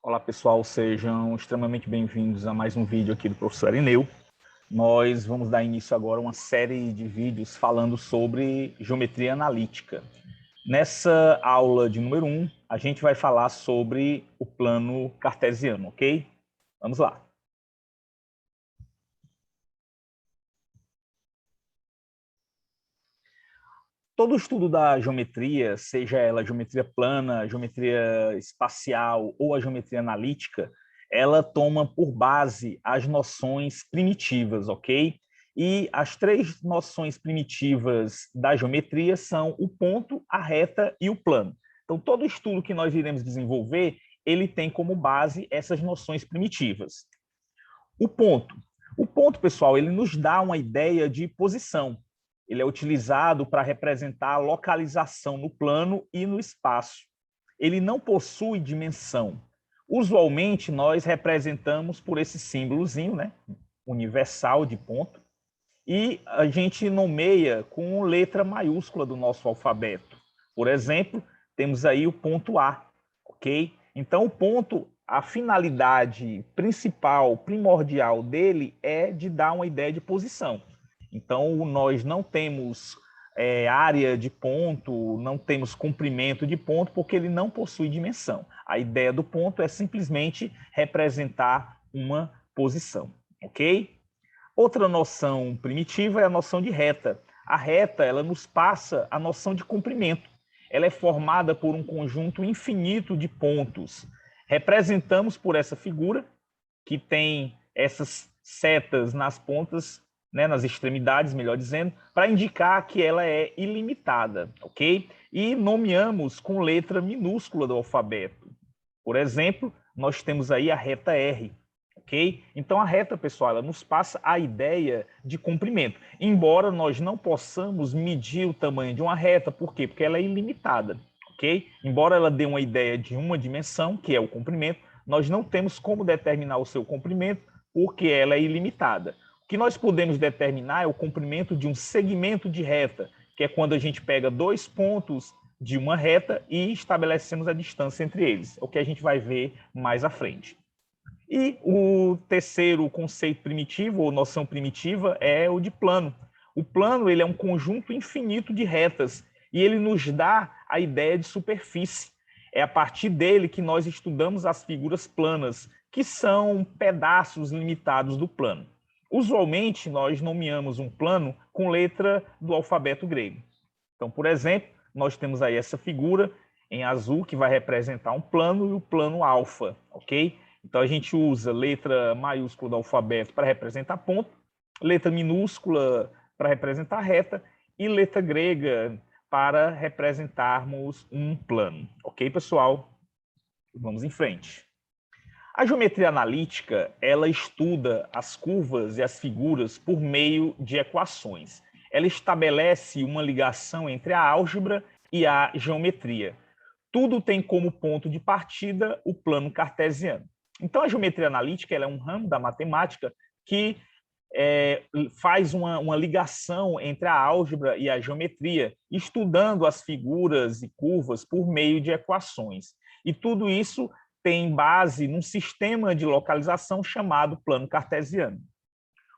Olá pessoal, sejam extremamente bem-vindos a mais um vídeo aqui do professor Irineu. Nós vamos dar início agora a uma série de vídeos falando sobre geometria analítica. Nessa aula de número 1, a gente vai falar sobre o plano cartesiano, ok? Vamos lá. Todo estudo da geometria, seja ela geometria plana, geometria espacial ou a geometria analítica, ela toma por base as noções primitivas, ok? E as três noções primitivas da geometria são o ponto, a reta e o plano. Então, todo estudo que nós iremos desenvolver, ele tem como base essas noções primitivas. O ponto, pessoal, ele nos dá uma ideia de posição. Ele é utilizado para representar a localização no plano e no espaço. Ele não possui dimensão. Usualmente, nós representamos por esse símbolozinho, né, universal de ponto, e a gente nomeia com letra maiúscula do nosso alfabeto. Por exemplo, temos aí o ponto A, ok? Então, o ponto, a finalidade principal, primordial dele é de dar uma ideia de posição. Então, nós não temos área de ponto, não temos comprimento de ponto, porque ele não possui dimensão. A ideia do ponto é simplesmente representar uma posição, ok? Outra noção primitiva é a noção de reta. A reta, ela nos passa a noção de comprimento. Ela é formada por um conjunto infinito de pontos. Representamos por essa figura, que tem essas setas nas pontas, né, nas extremidades, melhor dizendo, para indicar que ela é ilimitada, ok? E nomeamos com letra minúscula do alfabeto. Por exemplo, nós temos aí a reta R, ok? Então, a reta, pessoal, ela nos passa a ideia de comprimento. Embora nós não possamos medir o tamanho de uma reta, por quê? Porque ela é ilimitada, ok? Embora ela dê uma ideia de uma dimensão, que é o comprimento, nós não temos como determinar o seu comprimento, porque ela é ilimitada. O que nós podemos determinar é o comprimento de um segmento de reta, que é quando a gente pega dois pontos de uma reta e estabelecemos a distância entre eles, o que a gente vai ver mais à frente. E o terceiro conceito primitivo, ou noção primitiva, é o de plano. O plano, ele é um conjunto infinito de retas e ele nos dá a ideia de superfície. É a partir dele que nós estudamos as figuras planas, que são pedaços limitados do plano. Usualmente, nós nomeamos um plano com letra do alfabeto grego. Então, por exemplo, nós temos aí essa figura em azul que vai representar um plano e o plano alfa, ok? Então, a gente usa letra maiúscula do alfabeto para representar ponto, letra minúscula para representar reta e letra grega para representarmos um plano. Ok, pessoal? Vamos em frente. A geometria analítica, ela estuda as curvas e as figuras por meio de equações. Ela estabelece uma ligação entre a álgebra e a geometria. Tudo tem como ponto de partida o plano cartesiano. Então, a geometria analítica ela é um ramo da matemática que faz uma ligação entre a álgebra e a geometria, estudando as figuras e curvas por meio de equações. E tudo isso tem base num sistema de localização chamado plano cartesiano.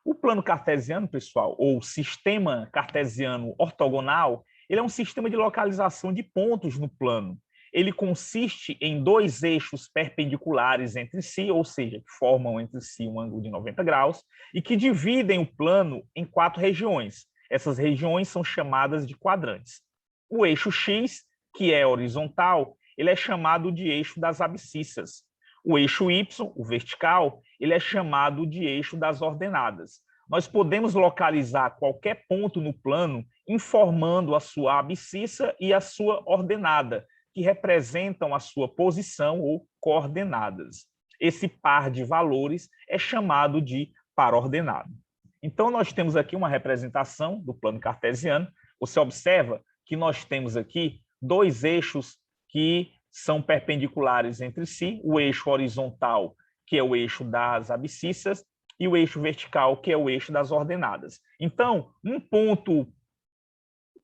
O plano cartesiano, pessoal, ou sistema cartesiano ortogonal, ele é um sistema de localização de pontos no plano. Ele consiste em dois eixos perpendiculares entre si, ou seja, que formam entre si um ângulo de 90 graus, e que dividem o plano em 4 regiões. Essas regiões são chamadas de quadrantes. O eixo X, que é horizontal, ele é chamado de eixo das abscissas. O eixo Y, o vertical, ele é chamado de eixo das ordenadas. Nós podemos localizar qualquer ponto no plano informando a sua abscissa e a sua ordenada, que representam a sua posição ou coordenadas. Esse par de valores é chamado de par ordenado. Então, nós temos aqui uma representação do plano cartesiano. Você observa que nós temos aqui dois eixos que são perpendiculares entre si, o eixo horizontal, que é o eixo das abscissas, e o eixo vertical, que é o eixo das ordenadas. Então, um ponto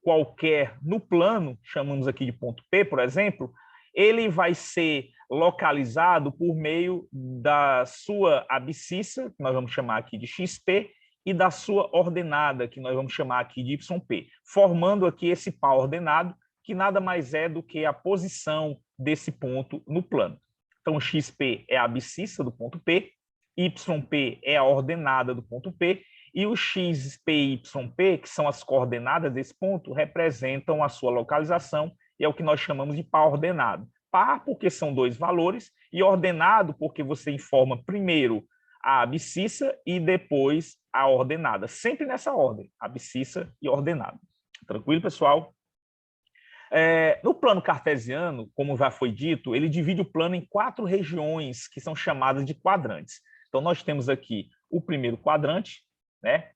qualquer no plano, chamamos aqui de ponto P, por exemplo, ele vai ser localizado por meio da sua abscissa, que nós vamos chamar aqui de XP, e da sua ordenada, que nós vamos chamar aqui de YP, formando aqui esse par ordenado, que nada mais é do que a posição desse ponto no plano. Então, XP é a abscissa do ponto P, YP é a ordenada do ponto P, e o XP e YP, que são as coordenadas desse ponto, representam a sua localização, e é o que nós chamamos de par ordenado. Par porque são dois valores, e ordenado porque você informa primeiro a abscissa e depois a ordenada. Sempre nessa ordem, abscissa e ordenada. Tranquilo, pessoal? No plano cartesiano, como já foi dito, ele divide o plano em 4 regiões, que são chamadas de quadrantes. Então, nós temos aqui o primeiro quadrante, né?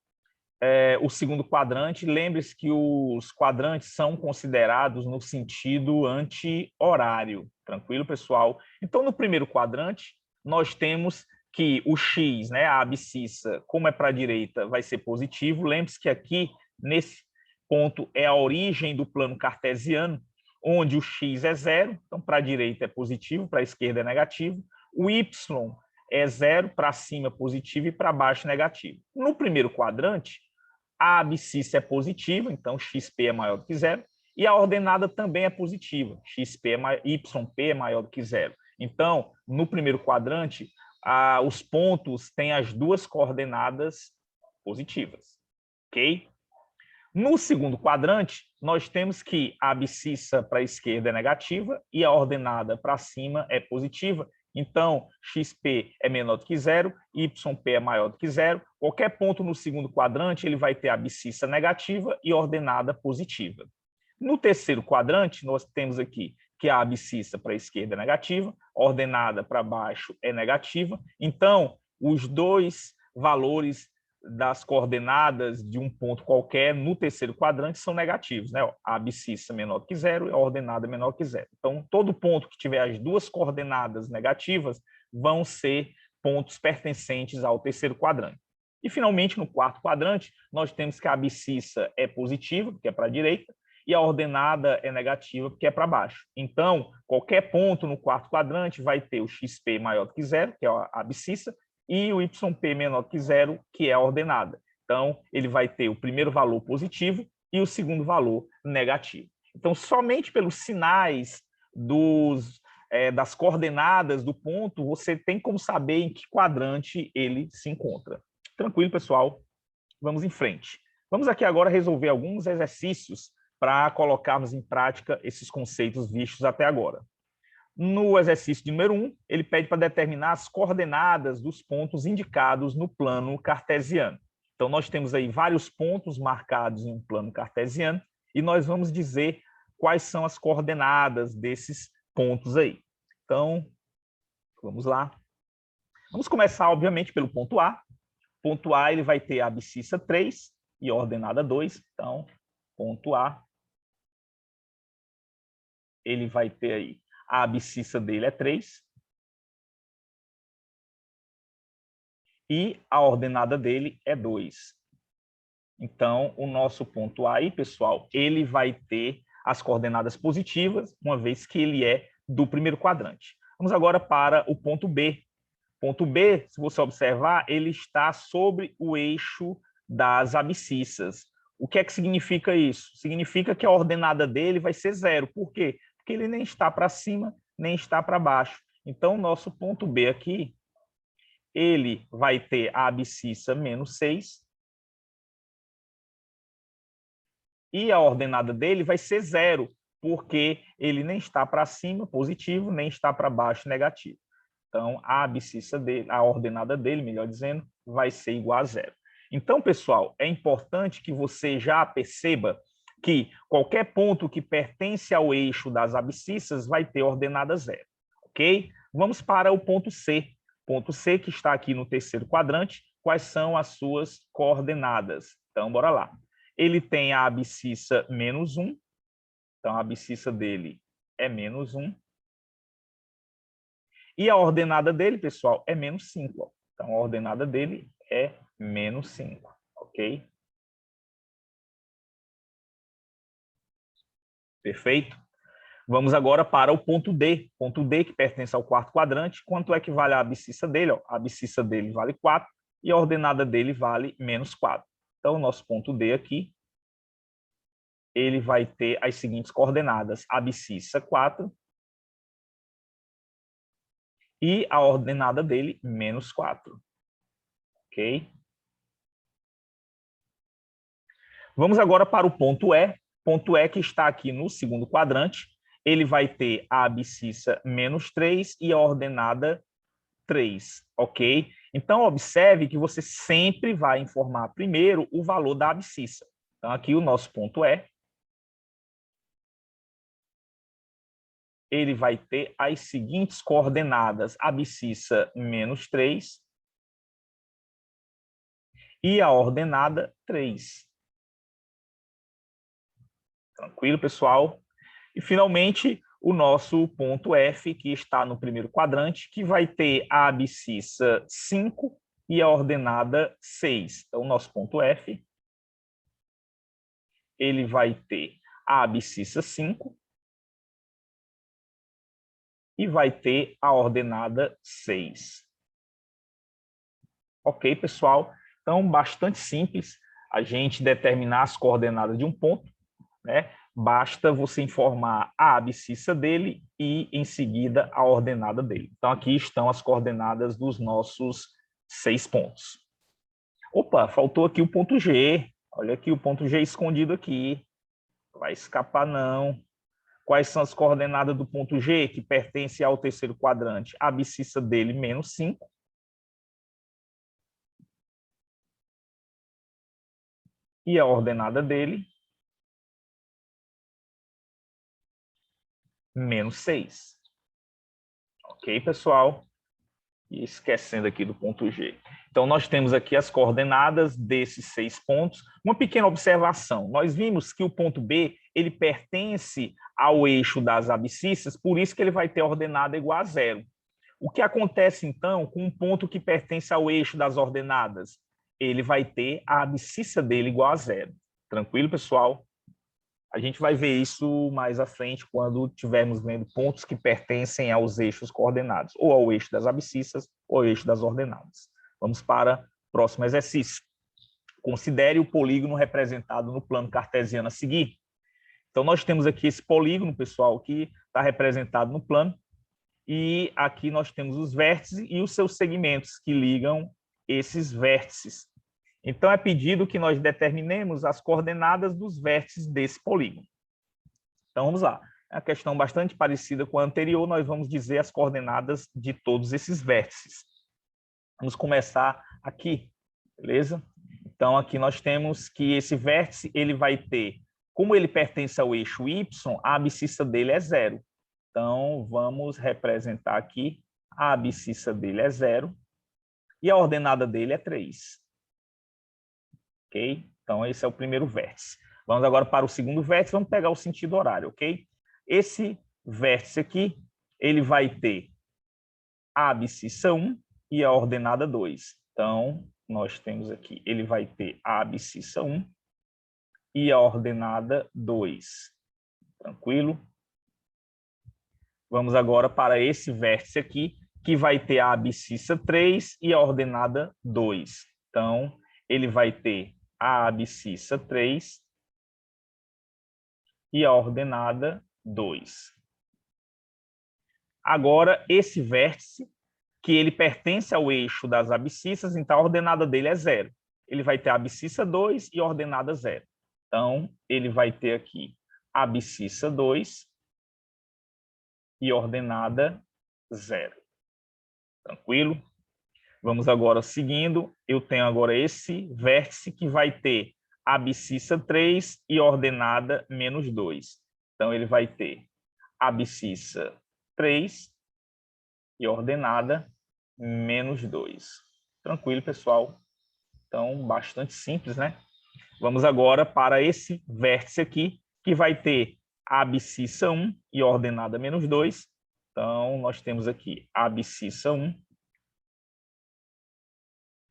O segundo quadrante. Lembre-se que os quadrantes são considerados no sentido anti-horário. Tranquilo, pessoal? Então, no primeiro quadrante, nós temos que o x, né, a abscissa, como é para a direita, vai ser positivo. Lembre-se que aqui, nesse ponto, é a origem do plano cartesiano, onde o x é 0, então para a direita é positivo, para a esquerda é negativo. O y é 0, para cima positivo e para baixo negativo. No primeiro quadrante, a abscissa é positiva, então XP é maior do que 0, e a ordenada também é positiva, YP é maior do que 0. Então, no primeiro quadrante, os pontos têm as duas coordenadas positivas, ok? No segundo quadrante, nós temos que a abscissa para a esquerda é negativa e a ordenada para cima é positiva. Então, XP é menor do que 0, YP é maior do que 0. Qualquer ponto no segundo quadrante, ele vai ter abscissa negativa e ordenada positiva. No terceiro quadrante, nós temos aqui que a abscissa para a esquerda é negativa, ordenada para baixo é negativa. Então, os dois valores das coordenadas de um ponto qualquer no terceiro quadrante são negativos, né? A abscissa menor do que 0 e a ordenada menor que 0. Então, todo ponto que tiver as duas coordenadas negativas vão ser pontos pertencentes ao terceiro quadrante. E, finalmente, no quarto quadrante, nós temos que a abscissa é positiva, porque é para a direita, e a ordenada é negativa, porque é para baixo. Então, qualquer ponto no quarto quadrante vai ter o XP maior do que 0, que é a abscissa, e o YP menor que 0, que é a ordenada. Então, ele vai ter o primeiro valor positivo e o segundo valor negativo. Então, somente pelos sinais das coordenadas do ponto, você tem como saber em que quadrante ele se encontra. Tranquilo, pessoal? Vamos em frente. Vamos aqui agora resolver alguns exercícios para colocarmos em prática esses conceitos vistos até agora. No exercício de número 1, ele pede para determinar as coordenadas dos pontos indicados no plano cartesiano. Então, nós temos aí vários pontos marcados em um plano cartesiano e nós vamos dizer quais são as coordenadas desses pontos aí. Então, vamos lá. Vamos começar, obviamente, pelo ponto A. Ponto A, ele vai ter a abscissa 3 e a ordenada 2. Então, ponto A, ele vai ter aí a abscissa dele é 3 e a ordenada dele é 2. Então, o nosso ponto A aí, pessoal, ele vai ter as coordenadas positivas, uma vez que ele é do primeiro quadrante. Vamos agora para o ponto B. Ponto B, se você observar, ele está sobre o eixo das abscissas. O que é que significa isso? Significa que a ordenada dele vai ser 0. Por quê? Porque ele nem está para cima, nem está para baixo. Então, o nosso ponto B aqui, ele vai ter a abscissa menos 6 e a ordenada dele vai ser 0, porque ele nem está para cima, positivo, nem está para baixo, negativo. Então, a abscissa dele, a ordenada dele, melhor dizendo, vai ser igual a 0. Então, pessoal, é importante que você já perceba que qualquer ponto que pertence ao eixo das abscissas vai ter ordenada 0, ok? Vamos para o ponto C. Ponto C, que está aqui no terceiro quadrante, quais são as suas coordenadas? Então, bora lá. Ele tem a abscissa menos 1, então a abscissa dele é menos 1. E a ordenada dele, pessoal, é menos 5. Ó. Então, a ordenada dele é menos 5, ok? Perfeito? Vamos agora para o ponto D. Ponto D, que pertence ao quarto quadrante. Quanto é que vale a abscissa dele? Ó, a abscissa dele vale 4 e a ordenada dele vale menos 4. Então, o nosso ponto D aqui, ele vai ter as seguintes coordenadas. Abscissa 4 e a ordenada dele, menos 4. Ok? Vamos agora para o ponto E. Ponto E que está aqui no segundo quadrante. Ele vai ter a abscissa menos 3 e a ordenada 3, ok? Então, observe que você sempre vai informar primeiro o valor da abscissa. Então, aqui o nosso ponto E, ele vai ter as seguintes coordenadas: abscissa menos 3 e a ordenada 3. Tranquilo, pessoal? E, finalmente, o nosso ponto F, que está no primeiro quadrante, que vai ter a abscissa 5 e a ordenada 6. Então, o nosso ponto F, ele vai ter a abscissa 5 e vai ter a ordenada 6. Ok, pessoal? Então, bastante simples a gente determinar as coordenadas de um ponto, né? Basta você informar a abscissa dele e, em seguida, a ordenada dele. Então, aqui estão as coordenadas dos nossos 6 pontos. Opa, faltou aqui o ponto G. Olha aqui o ponto G escondido aqui. Não vai escapar, não. Quais são as coordenadas do ponto G, que pertence ao terceiro quadrante? A abscissa dele, menos 5. E a ordenada dele, menos 6. Ok, pessoal? E esquecendo aqui do ponto G. Então, nós temos aqui as coordenadas desses 6 pontos. Uma pequena observação. Nós vimos que o ponto B, ele pertence ao eixo das abscissas, por isso que ele vai ter ordenada igual a 0. O que acontece, então, com um ponto que pertence ao eixo das ordenadas? Ele vai ter a abscissa dele igual a 0. Tranquilo, pessoal? A gente vai ver isso mais à frente, quando estivermos vendo pontos que pertencem aos eixos coordenados, ou ao eixo das abscissas, ou ao eixo das ordenadas. Vamos para o próximo exercício. Considere o polígono representado no plano cartesiano a seguir. Então, nós temos aqui esse polígono, pessoal, que está representado no plano, e aqui nós temos os vértices e os seus segmentos que ligam esses vértices. Então, é pedido que nós determinemos as coordenadas dos vértices desse polígono. Então, vamos lá. É uma questão bastante parecida com a anterior, nós vamos dizer as coordenadas de todos esses vértices. Vamos começar aqui, beleza? Então, aqui nós temos que esse vértice, ele vai ter, como ele pertence ao eixo Y, a abscissa dele é 0. Então, vamos representar aqui, a abscissa dele é 0 e a ordenada dele é 3. Ok? Então, esse é o primeiro vértice. Vamos agora para o segundo vértice, vamos pegar o sentido horário, ok? Esse vértice aqui, ele vai ter a abscissa 1 e a ordenada 2. Então, nós temos aqui, ele vai ter a abscissa 1 e a ordenada 2. Tranquilo? Vamos agora para esse vértice aqui, que vai ter a abscissa 3 e a ordenada 2. Então, ele vai ter a abscissa 3 e a ordenada 2. Agora, esse vértice, que ele pertence ao eixo das abscissas, então a ordenada dele é 0. Ele vai ter a abscissa 2 e a ordenada 0. Então, ele vai ter aqui a abscissa 2 e ordenada 0. Tranquilo? Vamos agora seguindo. Eu tenho agora esse vértice que vai ter abscissa 3 e ordenada menos 2. Então, ele vai ter abscissa 3 e ordenada menos 2. Tranquilo, pessoal? Então, bastante simples, né? Vamos agora para esse vértice aqui, que vai ter abscissa 1 e ordenada menos 2. Então, nós temos aqui abscissa 1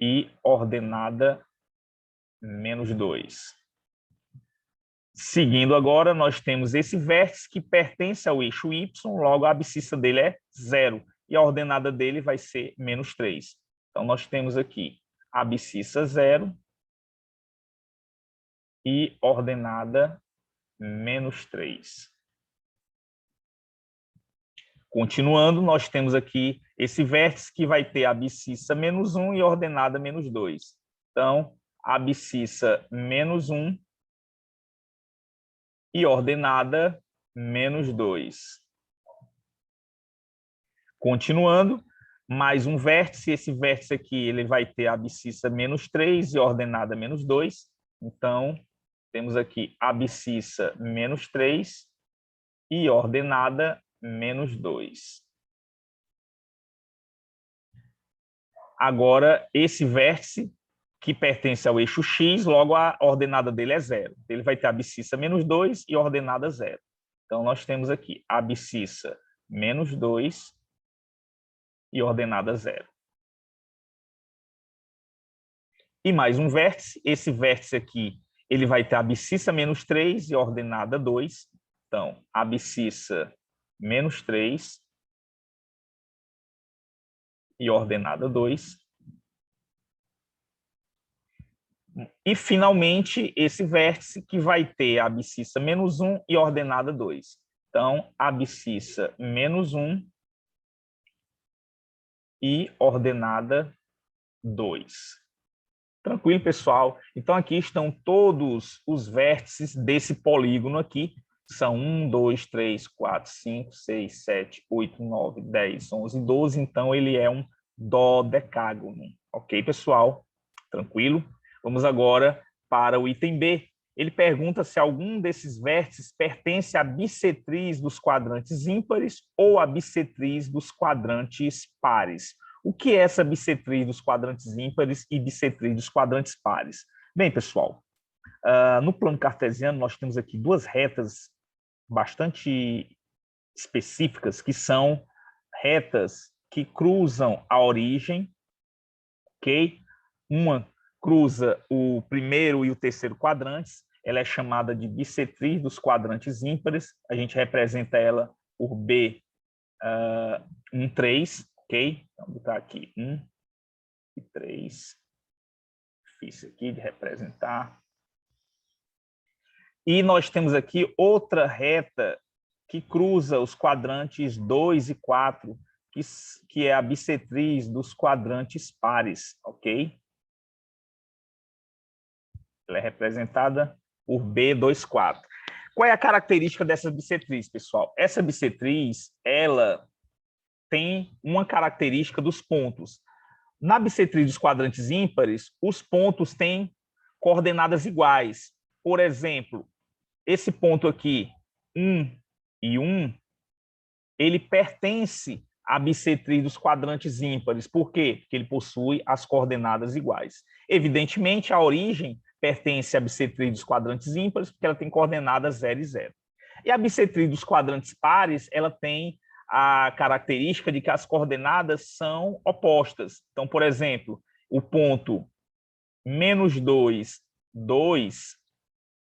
e ordenada menos 2. Seguindo agora, nós temos esse vértice que pertence ao eixo Y, logo a abscissa dele é 0, e a ordenada dele vai ser -3. Então, nós temos aqui abscissa 0 e ordenada -3. Continuando, nós temos aqui esse vértice que vai ter abscissa -1 e ordenada -2. Então, abscissa -1 e ordenada -2. Continuando, mais um vértice. Esse vértice aqui ele vai ter abscissa -3 e ordenada -2. Então, temos aqui abscissa -3 e ordenada -2. Agora, esse vértice que pertence ao eixo X, logo a ordenada dele é 0. Ele vai ter abscissa -2 e ordenada 0. Então, nós temos aqui abscissa -2 e ordenada 0. E mais um vértice. Esse vértice aqui ele vai ter abscissa -3 e ordenada 2. Então, abscissa -3 e ordenada 2. E, finalmente, esse vértice que vai ter abscissa -1 e ordenada 2. Então, abscissa -1 e ordenada 2. Tranquilo, pessoal? Então, aqui estão todos os vértices desse polígono aqui. São 1, 2, 3, 4, 5, 6, 7, 8, 9, 10, 11, 12. Então, ele é um dodecágono. Ok, pessoal? Tranquilo? Vamos agora para o item B. Ele pergunta se algum desses vértices pertence à bissetriz dos quadrantes ímpares ou à bissetriz dos quadrantes pares. O que é essa bissetriz dos quadrantes ímpares e bissetriz dos quadrantes pares? Bem, pessoal, no plano cartesiano nós temos aqui duas retas bastante específicas, que são retas que cruzam a origem, ok? Uma cruza o primeiro e o terceiro quadrantes, ela é chamada de bissetriz dos quadrantes ímpares, a gente representa ela por B 1, 3, ok? Então, vou botar aqui 1 e 3, difícil aqui de representar. E nós temos aqui outra reta que cruza os quadrantes 2 e 4, que é a bissetriz dos quadrantes pares, ok? Ela é representada por B24. Qual é a característica dessa bissetriz, pessoal? Essa bissetriz, ela tem uma característica dos pontos. Na bissetriz dos quadrantes ímpares, os pontos têm coordenadas iguais. Por exemplo, esse ponto aqui, 1 e 1, ele pertence à bissetriz dos quadrantes ímpares. Por quê? Porque ele possui as coordenadas iguais. Evidentemente, a origem pertence à bissetriz dos quadrantes ímpares, porque ela tem coordenadas 0 e 0. E a bissetriz dos quadrantes pares, ela tem a característica de que as coordenadas são opostas. Então, por exemplo, o ponto -2, 2,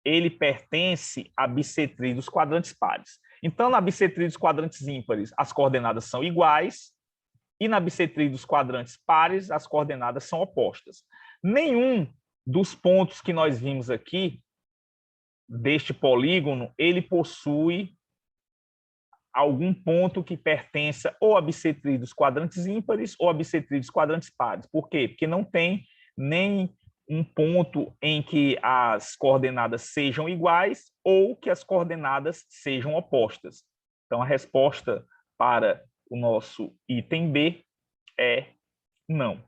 ele pertence à bissetriz dos quadrantes pares. Então, na bissetriz dos quadrantes ímpares, as coordenadas são iguais, e na bissetriz dos quadrantes pares, as coordenadas são opostas. Nenhum dos pontos que nós vimos aqui, deste polígono, ele possui algum ponto que pertença ou à bissetriz dos quadrantes ímpares ou à bissetriz dos quadrantes pares. Por quê? Porque não tem nem um ponto em que as coordenadas sejam iguais ou que as coordenadas sejam opostas. Então, a resposta para o nosso item B é não.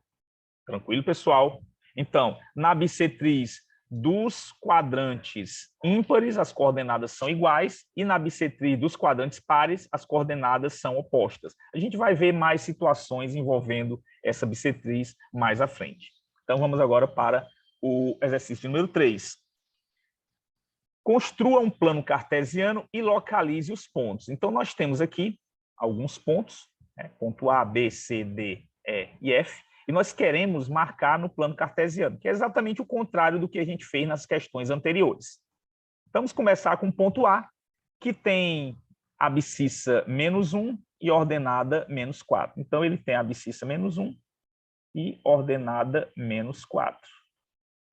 Tranquilo, pessoal? Então, na bissetriz dos quadrantes ímpares, as coordenadas são iguais, e na bissetriz dos quadrantes pares, as coordenadas são opostas. A gente vai ver mais situações envolvendo essa bissetriz mais à frente. Então, vamos agora para o exercício número 3. Construa um plano cartesiano e localize os pontos. Então, nós temos aqui alguns pontos, ponto A, B, C, D, E e F, e nós queremos marcar no plano cartesiano, que é exatamente o contrário do que a gente fez nas questões anteriores. Vamos começar com o ponto A, que tem abscissa -1 e ordenada -4. Então, ele tem abscissa -1 e ordenada -4.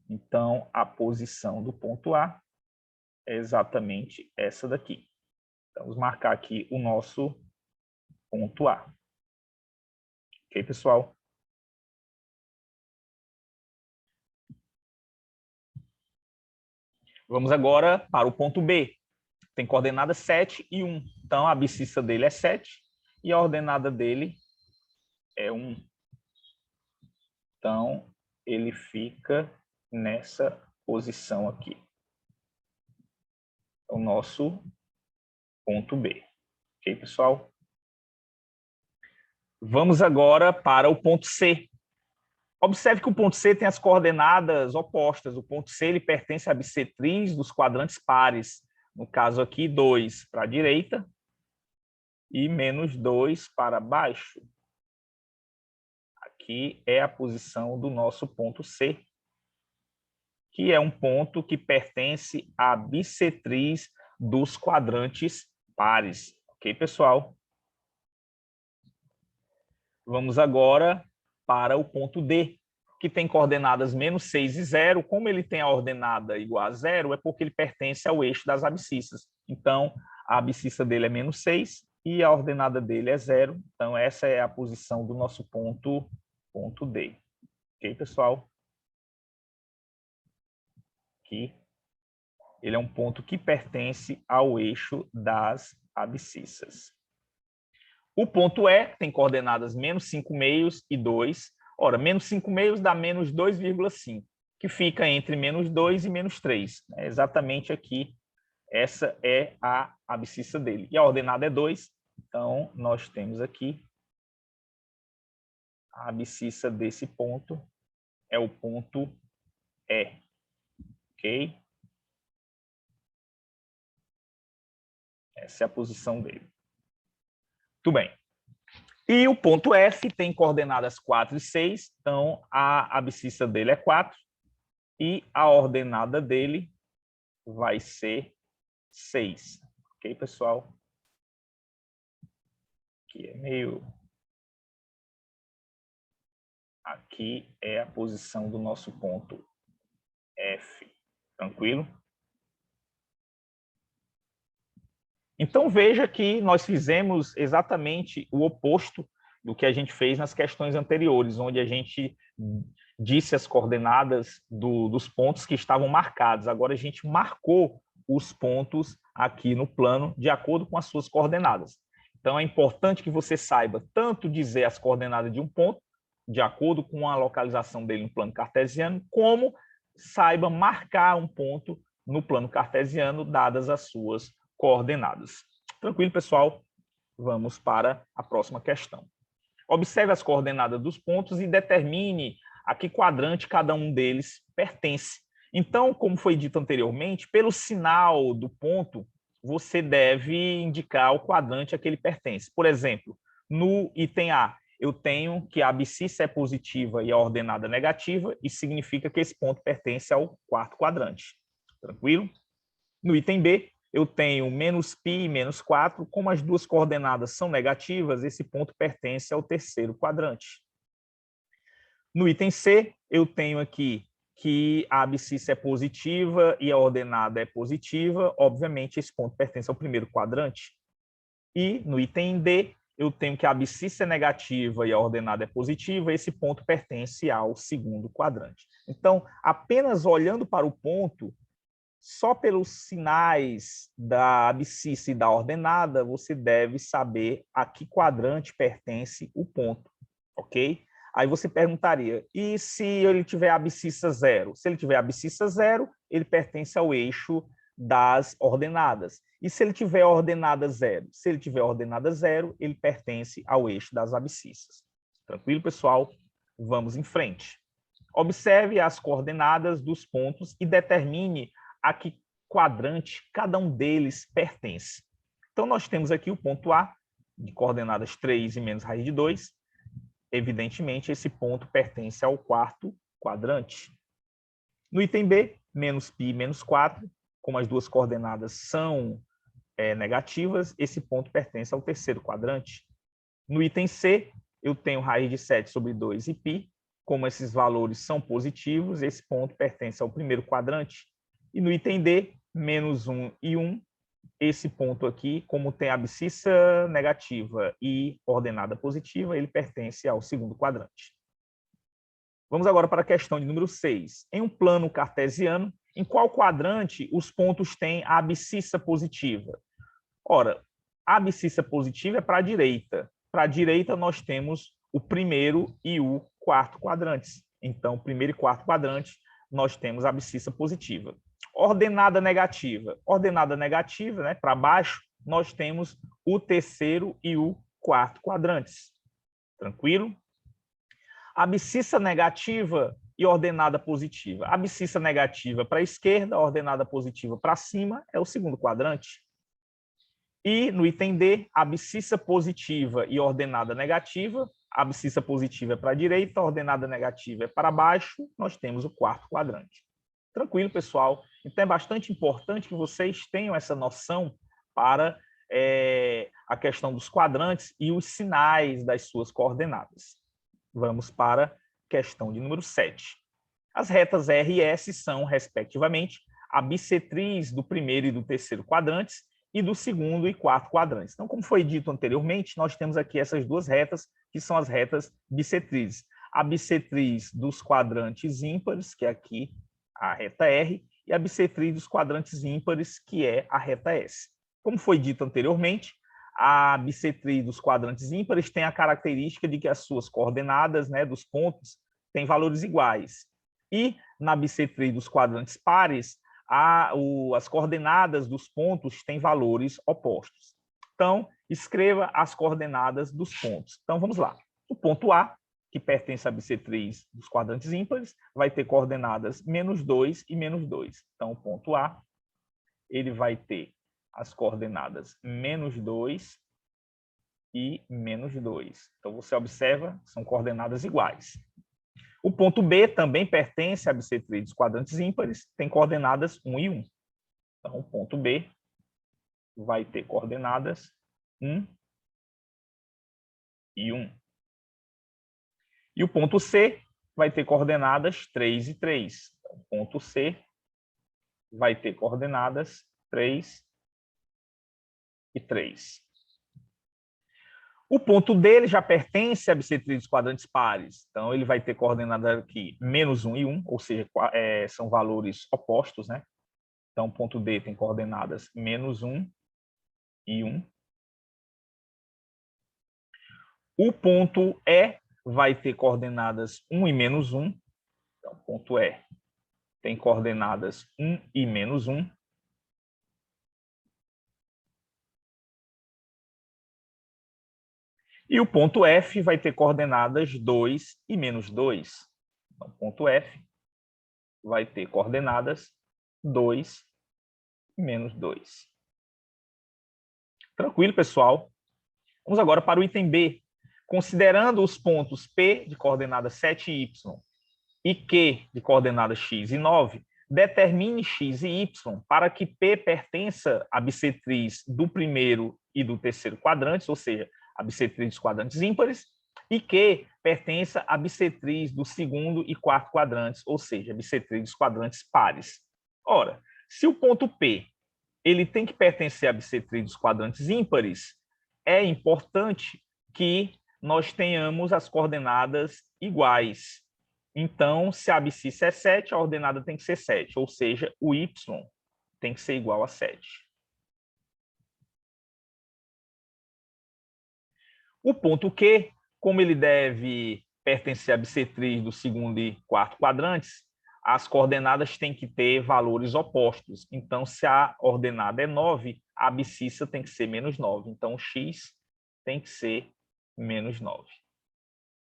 Então, a posição do ponto A é exatamente essa daqui. Então, vamos marcar aqui o nosso ponto A. Ok, pessoal? Vamos agora para o ponto B. Tem coordenada 7 e 1. Então, a abscissa dele é 7 e a ordenada dele é 1. Então, ele fica nessa posição aqui. O nosso ponto B. Ok, pessoal? Vamos agora para o ponto C. Observe que o ponto C tem as coordenadas opostas. O ponto C ele pertence à bissetriz dos quadrantes pares. No caso aqui, 2 para a direita e -2 para baixo. Aqui é a posição do nosso ponto C, que é um ponto que pertence à bissetriz dos quadrantes pares. Ok, pessoal? Vamos agora para o ponto D, que tem coordenadas -6 e 0. Como ele tem a ordenada igual a 0, é porque ele pertence ao eixo das abscissas. Então, a abscissa dele é -6 e a ordenada dele é 0. Então, essa é a posição do nosso ponto D. Ok, pessoal? Aqui, ele é um ponto que pertence ao eixo das abscissas. O ponto E tem coordenadas -5/2 e 2. Ora, -5/2 dá -2,5, que fica entre -2 e -3. É exatamente aqui, essa é a abscissa dele. E a ordenada é 2, então nós temos aqui a abscissa desse ponto, é o ponto E. Ok? Essa é a posição dele. Muito bem. E o ponto F tem coordenadas 4 e 6, então a abscissa dele é 4 e a ordenada dele vai ser 6. Ok, pessoal? Aqui é meio... Aqui é a posição do nosso ponto F. Tranquilo? Então, veja que nós fizemos exatamente o oposto do que a gente fez nas questões anteriores, onde a gente disse as coordenadas dos pontos que estavam marcados. Agora, a gente marcou os pontos aqui no plano de acordo com as suas coordenadas. Então, é importante que você saiba tanto dizer as coordenadas de um ponto, de acordo com a localização dele no plano cartesiano, como saiba marcar um ponto no plano cartesiano, dadas as suas coordenadas. Tranquilo, pessoal? Vamos para a próxima questão. Observe as coordenadas dos pontos e determine a que quadrante cada um deles pertence. Então, como foi dito anteriormente, pelo sinal do ponto, você deve indicar o quadrante a que ele pertence. Por exemplo, no item A, eu tenho que a abscissa é positiva e a ordenada negativa, isso significa que esse ponto pertence ao quarto quadrante. Tranquilo? No item B, eu tenho -π e -4, como as duas coordenadas são negativas, esse ponto pertence ao terceiro quadrante. No item C, eu tenho aqui que a abscissa é positiva e a ordenada é positiva, obviamente esse ponto pertence ao primeiro quadrante. E no item D, eu tenho que a abscissa é negativa e a ordenada é positiva, esse ponto pertence ao segundo quadrante. Então, apenas olhando para o ponto, só pelos sinais da abscissa e da ordenada, você deve saber a que quadrante pertence o ponto, ok? Aí você perguntaria, e se ele tiver abscissa 0? Se ele tiver abscissa 0, ele pertence ao eixo das ordenadas. E se ele tiver ordenada 0? Se ele tiver ordenada 0, ele pertence ao eixo das abscissas. Tranquilo, pessoal? Vamos em frente. Observe as coordenadas dos pontos e determine a que quadrante cada um deles pertence. Então, nós temos aqui o ponto A, de coordenadas 3 e menos raiz de 2. Evidentemente, esse ponto pertence ao quarto quadrante. No item B, -π e -4, como as duas coordenadas são negativas, esse ponto pertence ao terceiro quadrante. No item C, eu tenho raiz de 7 sobre 2 e π. Como esses valores são positivos, esse ponto pertence ao primeiro quadrante. E no item D, menos 1 e 1, esse ponto aqui, como tem abscissa negativa e ordenada positiva, ele pertence ao segundo quadrante. Vamos agora para a questão de número 6. Em um plano cartesiano, em qual quadrante os pontos têm a abscissa positiva? Ora, a abscissa positiva é para a direita. Para a direita, nós temos o primeiro e o quarto quadrantes. Então, primeiro e quarto quadrante, nós temos a abscissa positiva. Ordenada negativa. Ordenada negativa, né, para baixo, nós temos o terceiro e o quarto quadrantes. Tranquilo? Abscissa negativa e ordenada positiva. Abscissa negativa para a esquerda, ordenada positiva para cima, é o segundo quadrante. E no item D, abscissa positiva e ordenada negativa. Abscissa positiva é para a direita, ordenada negativa é para baixo, nós temos o quarto quadrante. Tranquilo, pessoal? Então é bastante importante que vocês tenham essa noção para a questão dos quadrantes e os sinais das suas coordenadas. Vamos para a questão de número 7. As retas R e S são, respectivamente, a bissetriz do primeiro e do terceiro quadrantes e do segundo e quarto quadrantes. Então, como foi dito anteriormente, nós temos aqui essas duas retas, que são as retas bissetrizes. A bissetriz dos quadrantes ímpares, que é aqui a reta R, e a bissetriz dos quadrantes ímpares, que é a reta S. Como foi dito anteriormente, a bissetriz dos quadrantes ímpares tem a característica de que as suas coordenadas, né, dos pontos têm valores iguais. E na bissetriz dos quadrantes pares, as coordenadas dos pontos têm valores opostos. Então, escreva as coordenadas dos pontos. Então, vamos lá. O ponto A, que pertence à bissetriz dos quadrantes ímpares, vai ter coordenadas -2 e -2. Então, o ponto A, ele vai ter as coordenadas -2 e -2. Então, você observa, são coordenadas iguais. O ponto B também pertence à bissetriz dos quadrantes ímpares, tem coordenadas 1 e 1. Então, o ponto B vai ter coordenadas 1 e 1. E o ponto C vai ter coordenadas 3 e 3. Então, o ponto C vai ter coordenadas 3 e 3. O ponto D ele já pertence à bissetriz dos quadrantes pares. Então, ele vai ter coordenada aqui -1 e 1, ou seja, são valores opostos, né? Então, o ponto D tem coordenadas -1 e 1. O ponto E vai ter coordenadas 1 e -1. Então, o ponto E tem coordenadas 1 e -1. E o ponto F vai ter coordenadas 2 e -2. Então, o ponto F vai ter coordenadas 2 e -2. Tranquilo, pessoal? Vamos agora para o item B. Considerando os pontos P de coordenada 7y e Q de coordenada x e 9, determine x e y para que P pertença à bissetriz do primeiro e do terceiro quadrantes, ou seja, a bissetriz dos quadrantes ímpares, e Q pertença à bissetriz do segundo e quarto quadrantes, ou seja, a bissetriz dos quadrantes pares. Ora, se o ponto P ele tem que pertencer à bissetriz dos quadrantes ímpares, é importante que nós tenhamos as coordenadas iguais. Então, se a abscissa é 7, a ordenada tem que ser 7, ou seja, o y tem que ser igual a 7. O ponto Q, como ele deve pertencer à bissetriz do segundo e quarto quadrantes, as coordenadas têm que ter valores opostos. Então, se a ordenada é 9, a abscissa tem que ser -9. Então, o x tem que ser -9.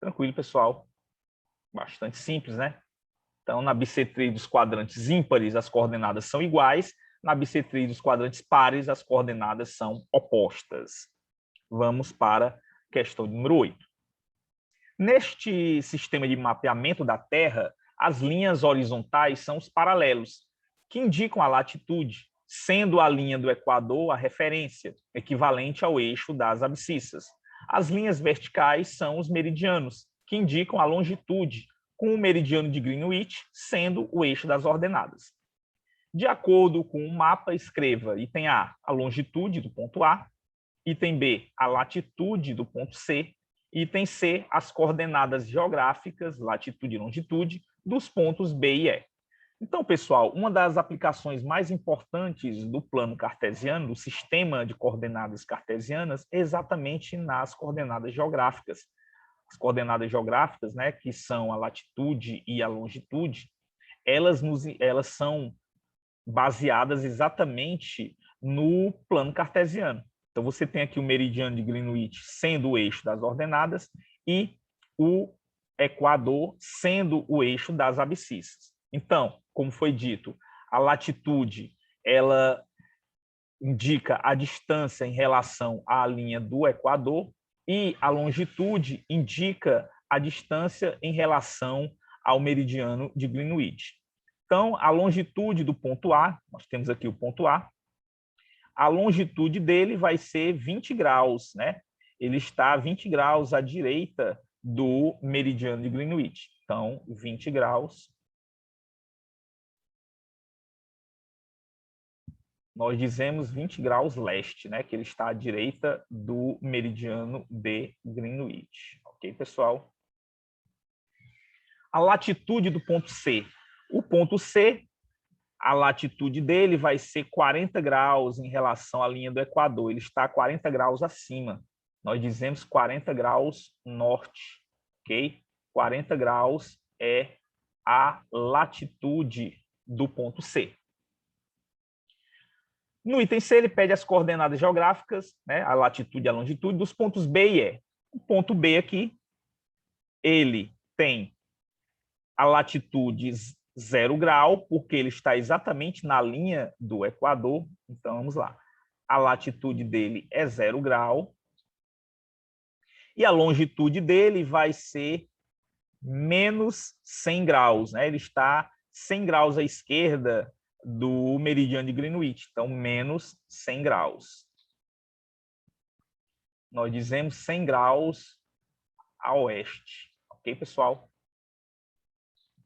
Tranquilo, pessoal? Bastante simples, né? Então, na bissetriz dos quadrantes ímpares, as coordenadas são iguais. Na bissetriz dos quadrantes pares, as coordenadas são opostas. Vamos para a questão número 8. Neste sistema de mapeamento da Terra, as linhas horizontais são os paralelos, que indicam a latitude, sendo a linha do Equador a referência, equivalente ao eixo das abscissas. As linhas verticais são os meridianos, que indicam a longitude, com o meridiano de Greenwich sendo o eixo das ordenadas. De acordo com o mapa, escreva item A, a longitude do ponto A, item B, a latitude do ponto C, item C, as coordenadas geográficas, latitude e longitude, dos pontos B e E. Então, pessoal, uma das aplicações mais importantes do plano cartesiano, do sistema de coordenadas cartesianas, é exatamente nas coordenadas geográficas. As coordenadas geográficas, né, que são a latitude e a longitude, elas são baseadas exatamente no plano cartesiano. Então, você tem aqui o meridiano de Greenwich sendo o eixo das ordenadas e o Equador sendo o eixo das abscissas. Então, como foi dito, a latitude ela indica a distância em relação à linha do Equador e a longitude indica a distância em relação ao meridiano de Greenwich. Então, a longitude do ponto A, nós temos aqui o ponto A longitude dele vai ser 20 graus, né? Ele está a 20 graus à direita do meridiano de Greenwich. Então, 20 graus. Nós dizemos 20 graus leste, né? Que ele está à direita do meridiano de Greenwich. Ok, pessoal? A latitude do ponto C. O ponto C, a latitude dele vai ser 40 graus em relação à linha do Equador. Ele está a 40 graus acima. Nós dizemos 40 graus norte, ok? 40 graus é a latitude do ponto C. No item C, ele pede as coordenadas geográficas, né, a latitude e a longitude dos pontos B e E. O ponto B aqui, ele tem a latitude 0 grau, porque ele está exatamente na linha do Equador. Então, vamos lá. A latitude dele é 0 grau. E a longitude dele vai ser menos 100 graus. Né? Ele está 100 graus à esquerda do meridiano de Greenwich. Então, menos 100 graus. Nós dizemos 100 graus a oeste. Ok, pessoal?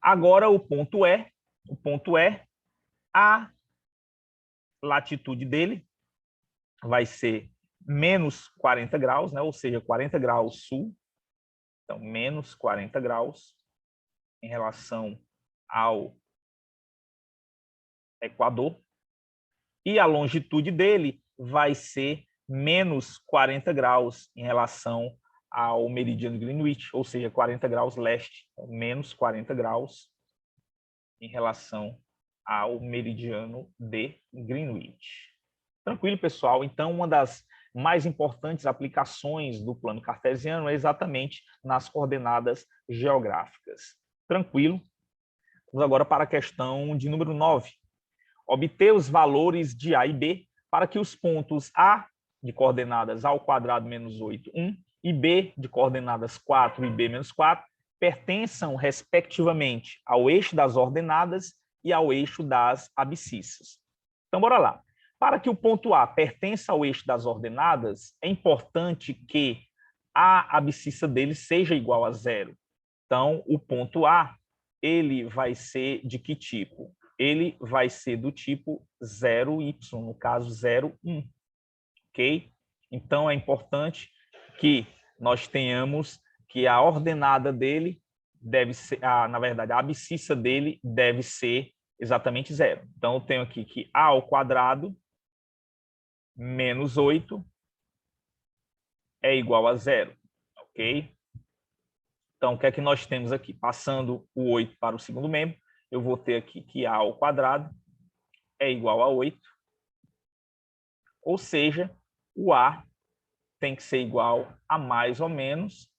Agora, o ponto E. O ponto E, a latitude dele vai ser menos 40 graus, né? Ou seja, 40 graus sul. Então, menos 40 graus em relação ao Equador. E a longitude dele vai ser menos 40 graus em relação ao meridiano de Greenwich, ou seja, 40 graus leste, então, menos 40 graus em relação ao meridiano de Greenwich. Tranquilo, pessoal? Então, uma das mais importantes aplicações do plano cartesiano é exatamente nas coordenadas geográficas. Tranquilo? Vamos agora para a questão de número 9. Obter os valores de A e B para que os pontos A de coordenadas A² menos 8, 1 e B de coordenadas 4 e B menos 4 pertençam, respectivamente, ao eixo das ordenadas e ao eixo das abscissas. Então, bora lá. Para que o ponto A pertença ao eixo das ordenadas, é importante que a abscissa dele seja igual a 0. Então, o ponto A, ele vai ser de que tipo? Ele vai ser do tipo 0y, no caso 0, 1. Ok? Então, é importante que nós tenhamos que a ordenada dele deve ser, na verdade, a abscissa dele deve ser exatamente 0. Então, eu tenho aqui que A² menos 8 é igual a 0. Ok? Então, o que é que nós temos aqui? Passando o 8 para o segundo membro, eu vou ter aqui que A² é igual a 8. Ou seja, o A tem que ser igual a mais ou menos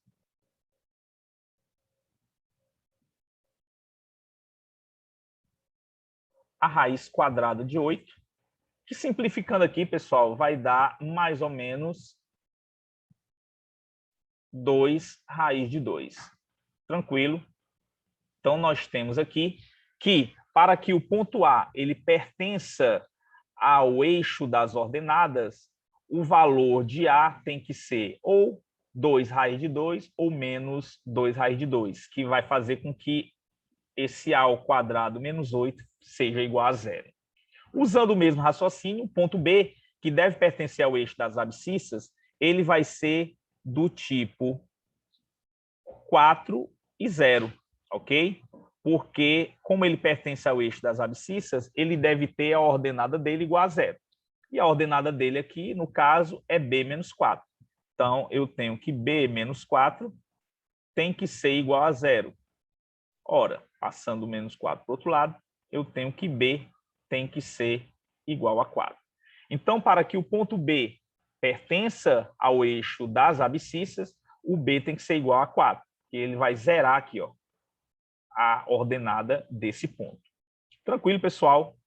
a raiz quadrada de 8, que simplificando aqui, pessoal, vai dar mais ou menos 2 raiz de 2. Tranquilo? Então, nós temos aqui que, para que o ponto A ele pertença ao eixo das ordenadas, o valor de A tem que ser ou 2 raiz de 2 ou menos 2 raiz de 2, que vai fazer com que esse A ao quadrado menos 8 seja igual a zero. Usando o mesmo raciocínio, o ponto B, que deve pertencer ao eixo das abscissas, ele vai ser do tipo 4 e 0, ok? Porque, como ele pertence ao eixo das abscissas, ele deve ter a ordenada dele igual a zero. E a ordenada dele aqui, no caso, é B menos 4. Então, eu tenho que B menos 4 tem que ser igual a zero. Ora, passando o menos 4 para o outro lado, eu tenho que B tem que ser igual a 4. Então, para que o ponto B pertença ao eixo das abscissas, o B tem que ser igual a 4. E ele vai zerar aqui, ó, a ordenada desse ponto. Tranquilo, pessoal?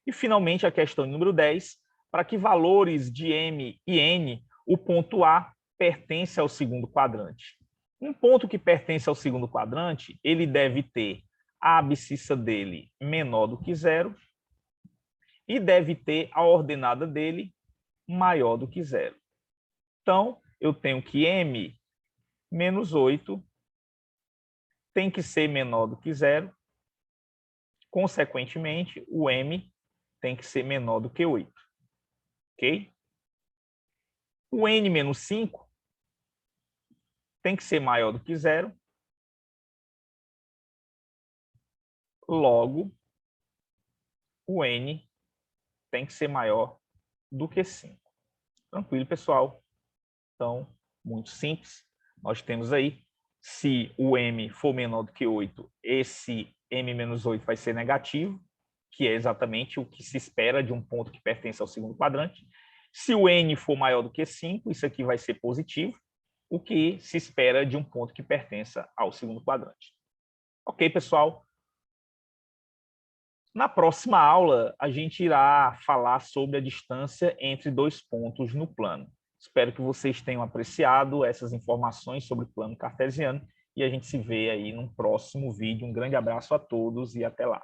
E, finalmente, a questão número 10. Para que valores de M e N, o ponto A pertence ao segundo quadrante? Um ponto que pertence ao segundo quadrante, ele deve ter a abscissa dele menor do que zero e deve ter a ordenada dele maior do que zero. Então, eu tenho que M menos 8 tem que ser menor do que zero. Consequentemente, o M tem que ser menor do que 8. Ok? O N menos 5 tem que ser maior do que zero. Logo, o N tem que ser maior do que 5. Tranquilo, pessoal? Então, muito simples. Nós temos aí, se o M for menor do que 8, esse M menos 8 vai ser negativo, que é exatamente o que se espera de um ponto que pertence ao segundo quadrante. Se o N for maior do que 5, isso aqui vai ser positivo, o que se espera de um ponto que pertença ao segundo quadrante. Ok, pessoal? Na próxima aula, a gente irá falar sobre a distância entre dois pontos no plano. Espero que vocês tenham apreciado essas informações sobre o plano cartesiano e a gente se vê aí num próximo vídeo. Um grande abraço a todos e até lá.